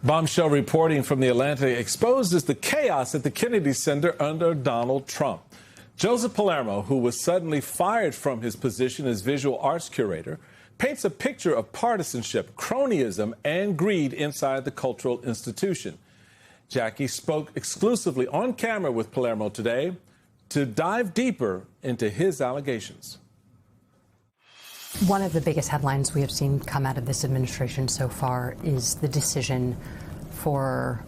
Bombshell reporting from The Atlantic exposes the chaos at the Kennedy Center under Donald Trump. Joseph Palermo, who was suddenly fired from his position as visual arts curator, paints a picture of partisanship, cronyism, and greed inside the cultural institution. Jackie spoke exclusively on camera with Palermo today to dive deeper into his allegations. One of the biggest headlines we have seen come out of this administration so far is the decision for,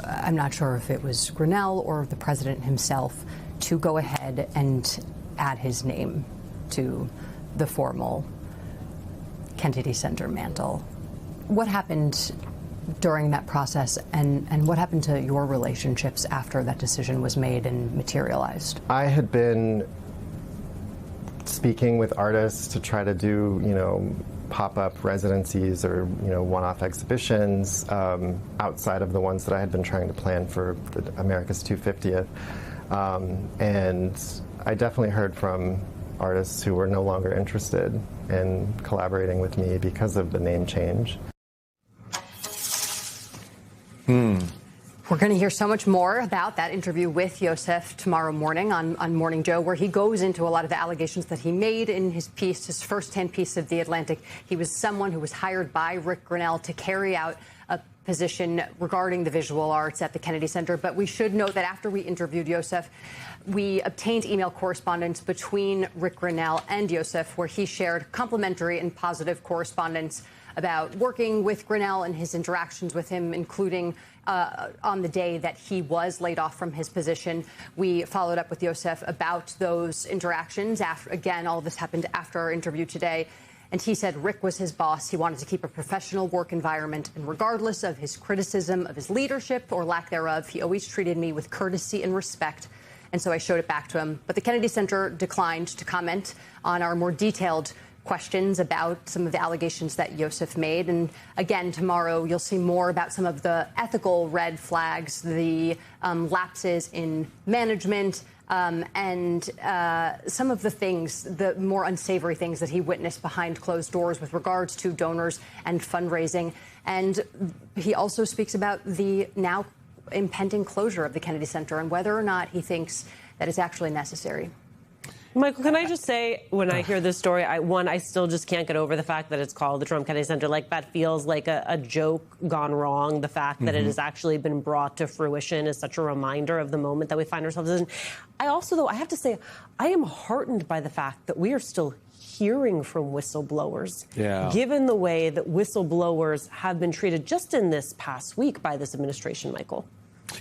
I'm not sure if it was Grenell or the president himself, to go ahead and add his name to the formal Kennedy Center mantle. What happened during that process, and what happened to your relationships after that decision was made and materialized? I had been speaking with artists to try to do, pop-up residencies or, one-off exhibitions outside of the ones that I had been trying to plan for the America's 250th. And I definitely heard from artists who were no longer interested in collaborating with me because of the name change. We're going to hear so much more about that interview with Yosef tomorrow morning on Morning Joe, where he goes into a lot of the allegations that he made in his piece, his first-hand piece of The Atlantic. He was someone who was hired by Rick Grenell to carry out a position regarding the visual arts at the Kennedy Center. But we should note that after we interviewed Yosef, we obtained email correspondence between Rick Grenell and Yosef, where he shared complimentary and positive correspondence about working with Grenell and his interactions with him, including on the day that he was laid off from his position. We followed up with Yosef about those interactions. Again, all of this happened after our interview today. And he said Rick was his boss. He wanted to keep a professional work environment. And regardless of his criticism of his leadership or lack thereof, he always treated me with courtesy and respect. And so I showed it back to him. But the Kennedy Center declined to comment on our more detailed questions about some of the allegations that Yosef made. And again, tomorrow, you'll see more about some of the ethical red flags, the lapses in management, and some of the things, the more unsavory things that he witnessed behind closed doors with regards to donors and fundraising. And he also speaks about the now impending closure of the Kennedy Center and whether or not he thinks that it's actually necessary. Michael, can I just say, when I hear this story, I still just can't get over the fact that it's called the Trump Kennedy Center. Like, that feels like a joke gone wrong. The fact that it has actually been brought to fruition is such a reminder of the moment that we find ourselves in. I also, though, I have to say, I am heartened by the fact that we are still hearing from whistleblowers, given the way that whistleblowers have been treated just in this past week by this administration, Michael.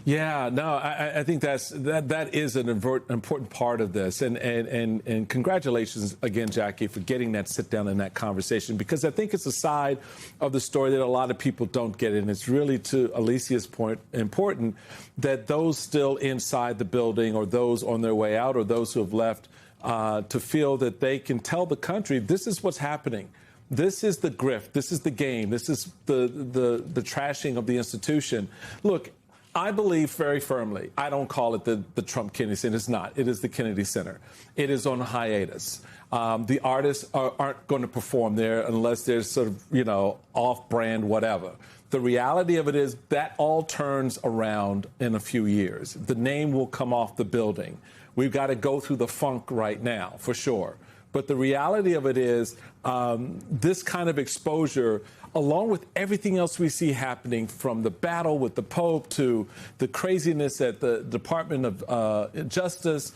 Yeah, no, I think that is an important part of this. And congratulations again, Jackie, for getting that sit down in that conversation, because I think it's a side of the story that a lot of people don't get. And it's really, to Alicia's point, important that those still inside the building, or those on their way out, or those who have left, to feel that they can tell the country, this is what's happening. This is the grift. This is the game. This is the trashing of the institution. Look, I believe very firmly, I don't call it the Trump Kennedy Center. It's not. It is the Kennedy Center. It is on hiatus. The artists aren't going to perform there unless there's sort of, off-brand whatever. The reality of it is that all turns around in a few years. The name will come off the building. We've got to go through the funk right now, for sure. But the reality of it is this kind of exposure, along with everything else we see happening, from the battle with the Pope to the craziness at the Department of Justice,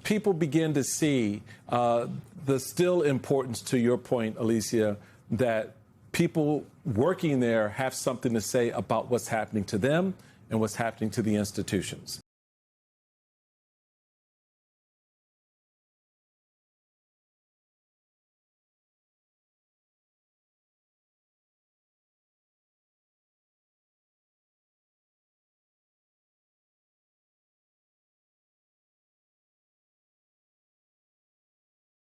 people begin to see the still importance, to your point, Alicia, that people working there have something to say about what's happening to them and what's happening to the institutions.